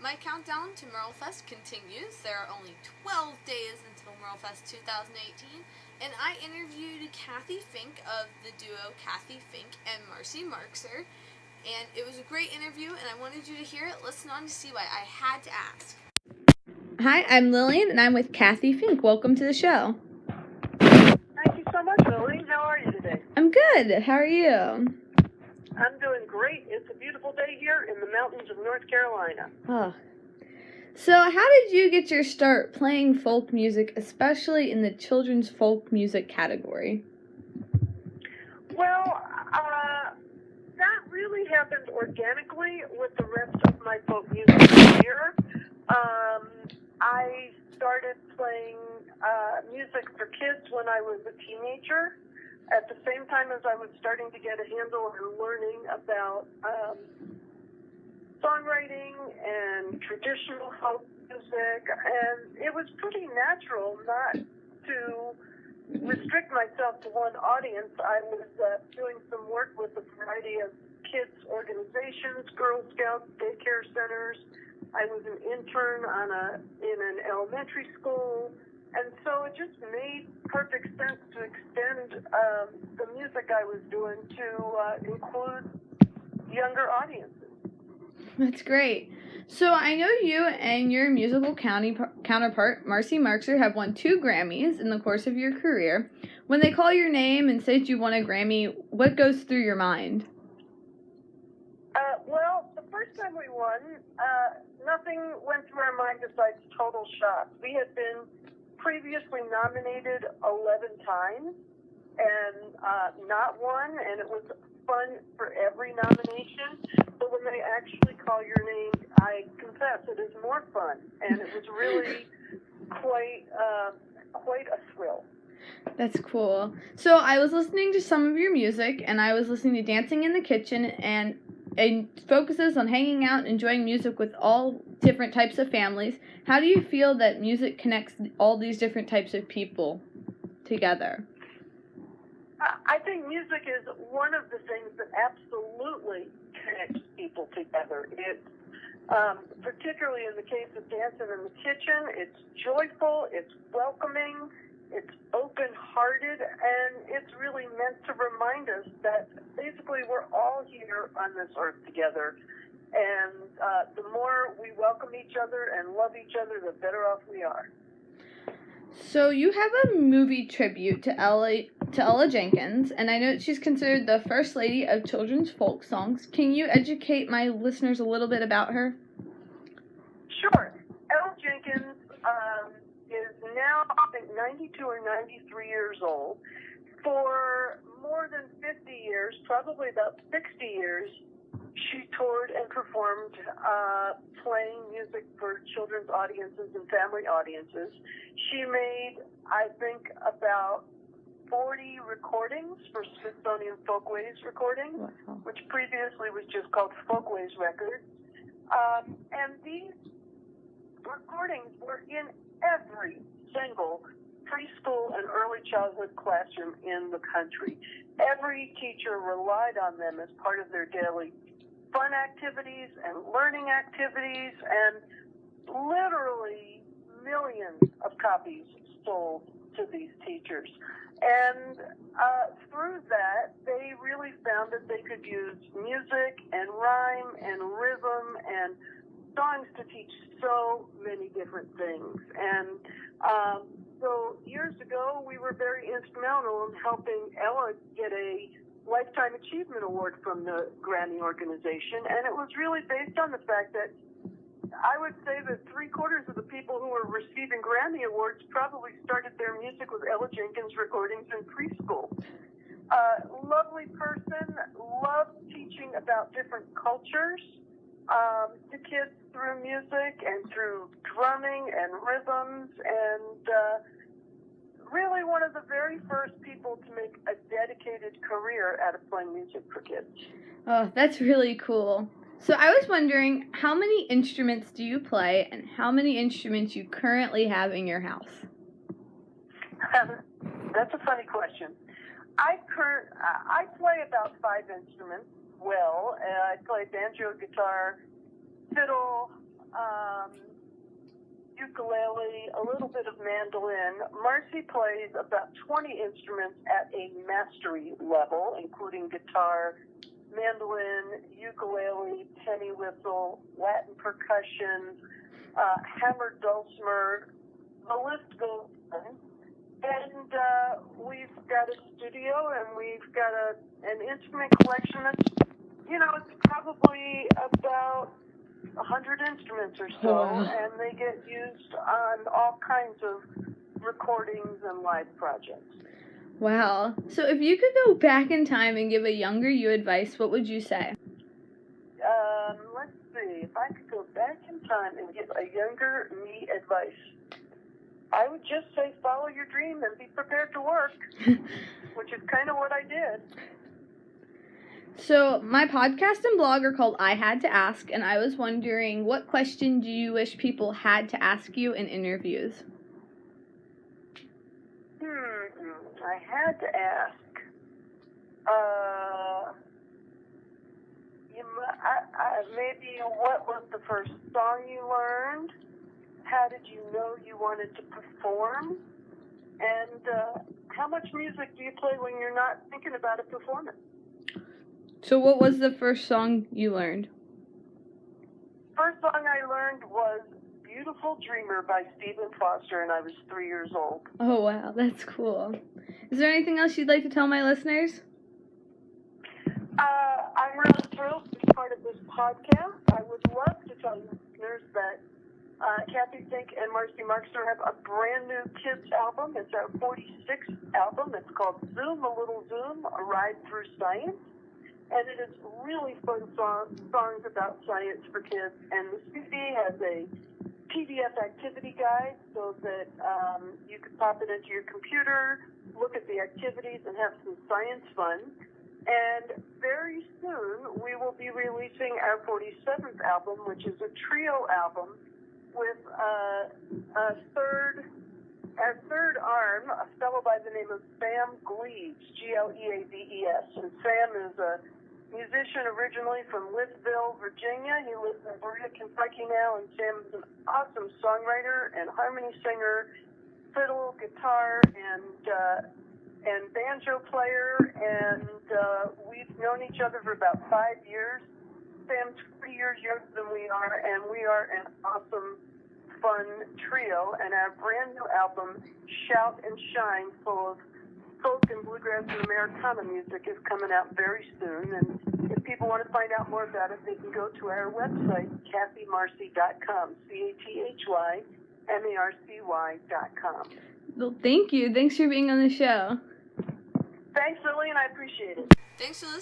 My countdown to MerleFest continues. There are only 12 days until MerleFest 2018, and I interviewed Cathy Fink of the duo Cathy Fink and Marcy Marxer, and it was a great interview, and I wanted you to hear it. Listen on to see why I had to ask. Hi, I'm Lillian, and I'm with Cathy Fink. Welcome to the show. Thank you so much, Lily. How are you today? I'm good. How are you? I'm doing great. It's a beautiful day here in the mountains of North Carolina. Oh. So, how did you get your start playing folk music, especially in the children's folk music category? Well, that really happened organically with the rest of my folk music career. I started playing music for kids when I was a teenager, at the same time as I was starting to get a handle on learning about songwriting and traditional folk music, and it was pretty natural not to restrict myself to one audience. I was doing some work with a variety of kids organizations, Girl Scouts, daycare centers. I was an intern in an elementary school, and so it just made perfect sense to extend the music I was doing to include younger audiences. That's great. So I know you and your musical counterpart, Marcy Marxer, have won 2 Grammys in the course of your career. When they call your name and say that you won a Grammy, what goes through your mind? Well, the first time we won, nothing went through our mind besides total shock. We had been previously nominated 11 times and not won, and it was fun for every nomination. But when they actually call your name, I confess it is more fun, and it was really quite a thrill. That's cool. So I was listening to some of your music, and I was listening to Dancing in the Kitchen, and it focuses on hanging out and enjoying music with all different types of families. How do you feel that music connects all these different types of people together? I think music is one of the things that absolutely connects people together. It's particularly in the case of Dancing in the Kitchen, it's joyful, it's welcoming, it's open-hearted, and it's really meant to remind us that basically we're all here on this earth together. And the more we welcome each other and love each other, the better off we are. So you have a movie tribute to Ella Jenkins, and I know that she's considered the first lady of children's folk songs. Can you educate my listeners a little bit about her? Sure. Ella Jenkins is now, I think, 92 or 93 years old. For more than 50 years, probably about 60 years, she toured and performed playing music for children's audiences and family audiences. She made, I think, about 40 recordings for Smithsonian Folkways Recordings, Wow. which previously was just called Folkways Records. And these recordings were in every single preschool and early childhood classroom in the country. Every teacher relied on them as part of their daily fun activities and learning activities, and literally millions of copies sold to these teachers. And through that, they really found that they could use music and rhyme and rhythm and songs to teach so many different things. And so years ago, we were very instrumental in helping Ella get a Lifetime Achievement Award from the Grammy organization, and it was really based on the fact that I would say that 3/4 of the people who were receiving Grammy Awards probably started their music with Ella Jenkins recordings in preschool. Lovely person, loved teaching about different cultures to kids through music and through drumming and rhythms, and really one of the very first people to make a dedicated career out of playing music for kids. Oh, that's really cool. So I was wondering, how many instruments do you play, and how many instruments you currently have in your house? That's a funny question. I play about 5 instruments well. I play banjo, guitar, fiddle, ukulele, a little bit of mandolin. Marcy plays about 20 instruments at a mastery level, including guitar, mandolin, ukulele, penny whistle, Latin percussion, hammered dulcimer. The list goes on. And we've got a studio, and we've got an instrument collection that's, it's probably about 100 instruments or so, Wow. and they get used on all kinds of recordings and live projects. Wow. So if you could go back in time and give a younger you advice, what would you say? Let's see. If I could go back in time and give a younger me advice, I would just say follow your dream and be prepared to work, which is kind of what I did. So my podcast and blog are called I Had to Ask, and I was wondering, what question do you wish people had to ask you in interviews? I had to ask. Maybe what was the first song you learned? How did you know you wanted to perform? And how much music do you play when you're not thinking about a performance? So what was the first song you learned? First song I learned was Beautiful Dreamer by Stephen Foster, and I was 3 years old. Oh, wow, that's cool. Is there anything else you'd like to tell my listeners? I'm really thrilled to be part of this podcast. I would love to tell you listeners that Cathy Fink and Marcy Marxer have a brand new kids album. It's our 46th album. It's called Zoom, a Little Zoom, A Ride Through Science. And it is really fun songs about science for kids. And the CD has a PDF activity guide so that you can pop it into your computer, look at the activities, and have some science fun. And very soon, we will be releasing our 47th album, which is a trio album with our third arm, a fellow by the name of Sam Gleaves, Gleaves. And Sam is a musician originally from Lithville, Virginia. He lives in Berea, Kentucky now, and Sam is an awesome songwriter and harmony singer, fiddle, guitar, and banjo player, and we've known each other for about 5 years. Sam's 3 years younger than we are, and we are an awesome, fun trio, and our brand new album, Shout and Shine, full of folk and bluegrass and Americana music, is coming out very soon, and if people want to find out more about it, they can go to our website, cathymarcy.com, CathyMarcy.com. Well, thank you. Thanks for being on the show. Thanks, Lily, and I appreciate it. Thanks for listening.